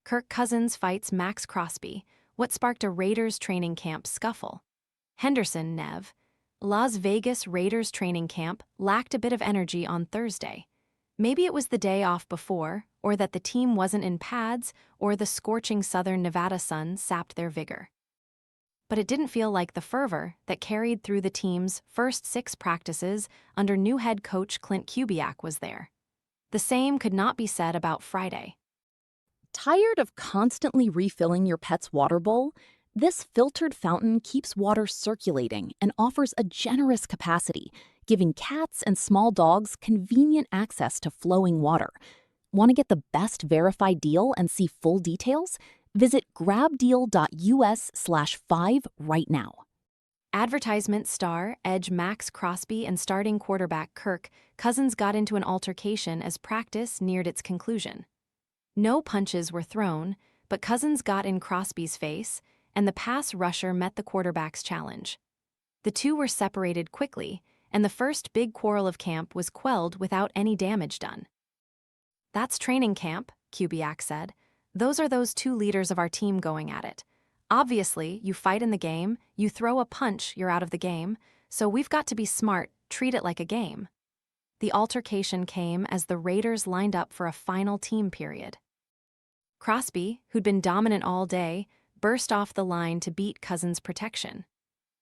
Kirk Cousins fights Maxx Crosby, what sparked a Raiders training camp scuffle. Henderson, Nev. Las Vegas Raiders training camp lacked a bit of energy on Thursday. Maybe it was the day off before, or that the team wasn't in pads, or the scorching southern Nevada sun sapped their vigor. But it didn't feel like the fervor that carried through the team's first 6 practices under new head coach Klint Kubiak was there. The same could not be said about Friday. Tired of constantly refilling your pet's water bowl? This filtered fountain keeps water circulating and offers a generous capacity, giving cats and small dogs convenient access to flowing water. Want to get the best verified deal and see full details? Visit grabdeal.us/5 right now. Advertisement star, edge Maxx Crosby and starting quarterback Kirk Cousins got into an altercation as practice neared its conclusion. No punches were thrown, but Cousins got in Crosby's face, and the pass rusher met the quarterback's challenge. The two were separated quickly, and the first big quarrel of camp was quelled without any damage done. "That's training camp," Kubiak said. "Those are those two leaders of our team going at it. Obviously, you fight in the game, you throw a punch, you're out of the game, so we've got to be smart, treat it like a game." The altercation came as the Raiders lined up for a final team period. Crosby, who'd been dominant all day, burst off the line to beat Cousins' protection.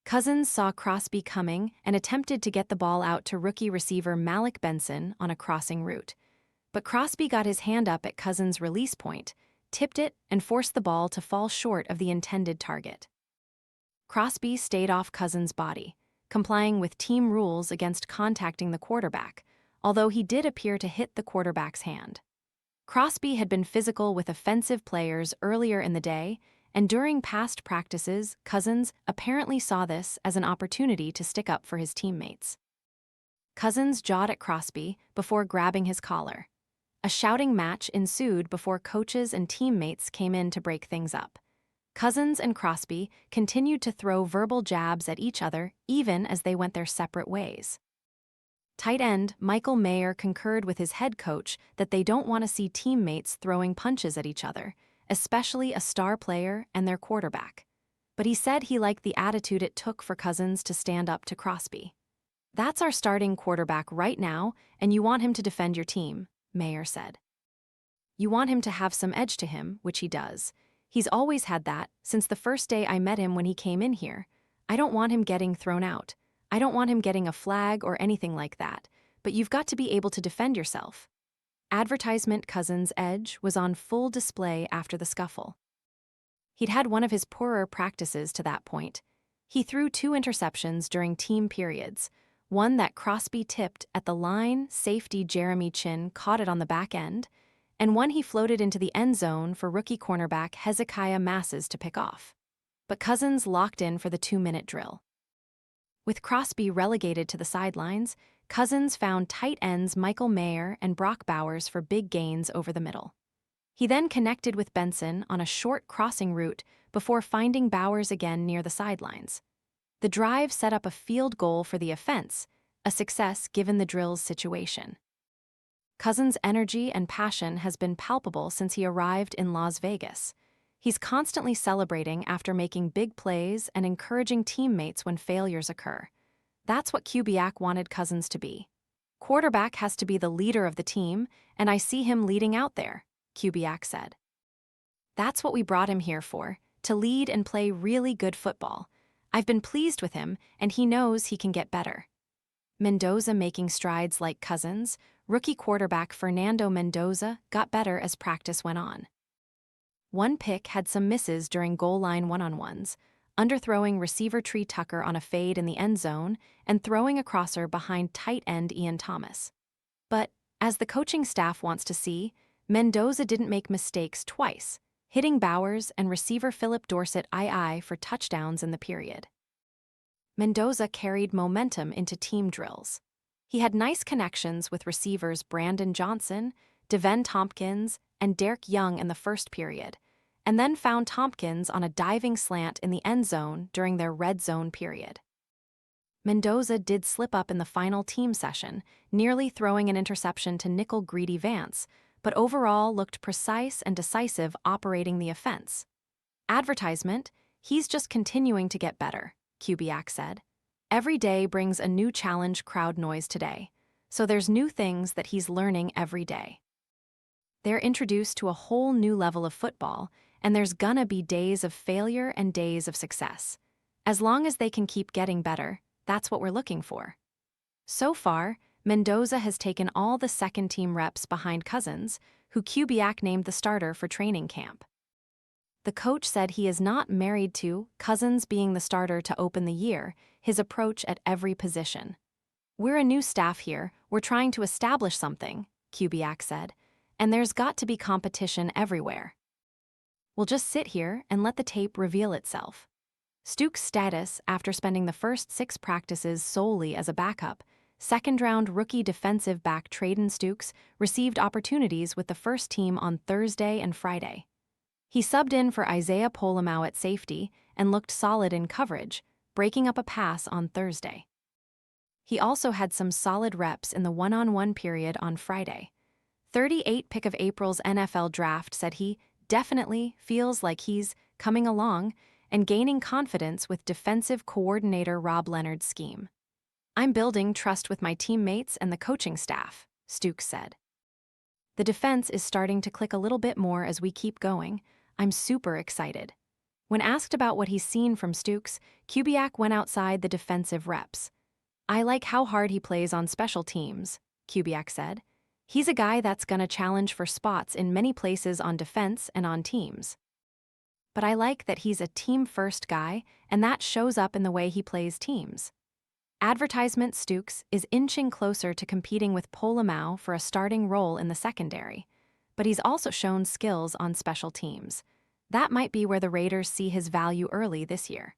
Cousins saw Crosby coming and attempted to get the ball out to rookie receiver Malik Benson on a crossing route. But Crosby got his hand up at Cousins' release point, tipped it, and forced the ball to fall short of the intended target. Crosby stayed off Cousins' body, complying with team rules against contacting the quarterback, although he did appear to hit the quarterback's hand. Crosby had been physical with offensive players earlier in the day, and during past practices, Cousins apparently saw this as an opportunity to stick up for his teammates. Cousins jawed at Crosby before grabbing his collar. A shouting match ensued before coaches and teammates came in to break things up. Cousins and Crosby continued to throw verbal jabs at each other even as they went their separate ways. Tight end Michael Mayer concurred with his head coach that they don't want to see teammates throwing punches at each other, especially a star player and their quarterback. But he said he liked the attitude it took for Cousins to stand up to Crosby. "That's our starting quarterback right now, and you want him to defend your team," Mayer said. "You want him to have some edge to him, which he does. He's always had that, since the first day I met him when he came in here. I don't want him getting thrown out. I don't want him getting a flag or anything like that, but you've got to be able to defend yourself." Advertisement Cousins' edge was on full display after the scuffle. He'd had one of his poorer practices to that point. He threw 2 interceptions during team periods, one that Crosby tipped at the line, safety Jeremy Chin caught it on the back end, and one he floated into the end zone for rookie cornerback Hezekiah Masses to pick off. But Cousins locked in for the 2-minute drill. With Crosby relegated to the sidelines, Cousins found tight ends Michael Mayer and Brock Bowers for big gains over the middle. He then connected with Benson on a short crossing route before finding Bowers again near the sidelines. The drive set up a field goal for the offense, a success given the drill's situation. Cousins' energy and passion has been palpable since he arrived in Las Vegas. He's constantly celebrating after making big plays and encouraging teammates when failures occur. That's what Kubiak wanted Cousins to be. "Quarterback has to be the leader of the team, and I see him leading out there," Kubiak said. "That's what we brought him here for, to lead and play really good football. I've been pleased with him, and he knows he can get better." Mendoza making strides like Cousins, rookie quarterback Fernando Mendoza got better as practice went on. One pick had some misses during goal line one-on-ones, underthrowing receiver Tree Tucker on a fade in the end zone and throwing a crosser behind tight end Ian Thomas. But, as the coaching staff wants to see, Mendoza didn't make mistakes twice, hitting Bowers and receiver Philip Dorsett II for touchdowns in the period. Mendoza carried momentum into team drills. He had nice connections with receivers Brandon Johnson, Devin Tompkins, and Derek Young in the first period, and then found Tompkins on a diving slant in the end zone during their red zone period. Mendoza did slip up in the final team session, nearly throwing an interception to nickel Greedy Vance, but overall looked precise and decisive operating the offense. Advertisement, he's just continuing to get better, Kubiak said. Every day brings a new challenge, crowd noise today. So there's new things that he's learning every day. They're introduced to a whole new level of football, and there's gonna be days of failure and days of success. As long as they can keep getting better, that's what we're looking for. So far, Mendoza has taken all the second-team reps behind Cousins, who Kubiak named the starter for training camp. The coach said he is not married to Cousins being the starter to open the year, his approach at every position. We're a new staff here, we're trying to establish something, Kubiak said, and there's got to be competition everywhere. We'll just sit here and let the tape reveal itself. Stukes' status after spending the first 6 practices solely as a backup, second-round rookie defensive back Traden Stukes received opportunities with the first team on Thursday and Friday. He subbed in for Isaiah Polamau at safety and looked solid in coverage, breaking up a pass on Thursday. He also had some solid reps in the one-on-one period on Friday. 38 pick of April's NFL draft said he definitely feels like he's coming along and gaining confidence with defensive coordinator Rob Leonard's scheme. I'm building trust with my teammates and the coaching staff, Stukes said. The defense is starting to click a little bit more as we keep going. I'm super excited. When asked about what he's seen from Stukes, Kubiak went outside the defensive reps. I like how hard he plays on special teams, Kubiak said. He's a guy that's gonna challenge for spots in many places on defense and on teams. But I like that he's a team-first guy, and that shows up in the way he plays teams. Advertisement Stukes is inching closer to competing with Polamau for a starting role in the secondary, but he's also shown skills on special teams. That might be where the Raiders see his value early this year.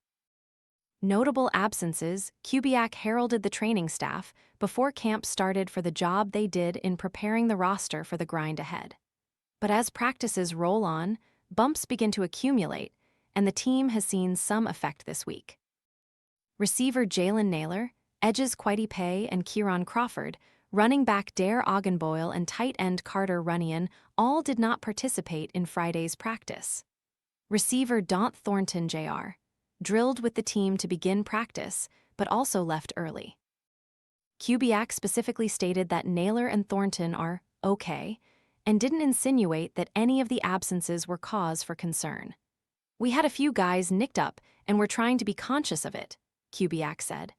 Notable absences, Kubiak heralded the training staff before camp started for the job they did in preparing the roster for the grind ahead. But as practices roll on, bumps begin to accumulate, and the team has seen some effect this week. Receiver Jalen Naylor, edges Kwity Paye and Kieran Crawford, running back Dare Ogunboyle and tight end Carter Runyan all did not participate in Friday's practice. Receiver Daunt Thornton Jr. drilled with the team to begin practice, but also left early. Kubiak specifically stated that Naylor and Thornton are okay, and didn't insinuate that any of the absences were cause for concern. We had a few guys nicked up, and we're trying to be conscious of it, Kubiak said.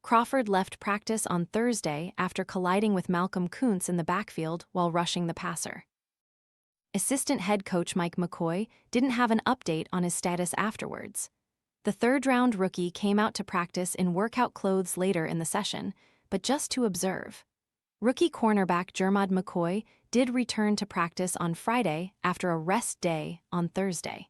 Crawford left practice on Thursday after colliding with Malcolm Kuntz in the backfield while rushing the passer. Assistant head coach Mike McCoy didn't have an update on his status afterwards. The third-round rookie came out to practice in workout clothes later in the session, but just to observe. Rookie cornerback Jermod McCoy did return to practice on Friday after a rest day on Thursday.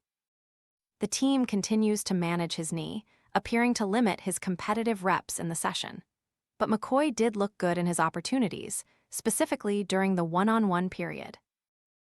The team continues to manage his knee, appearing to limit his competitive reps in the session. But McCoy did look good in his opportunities, specifically during the one-on-one period.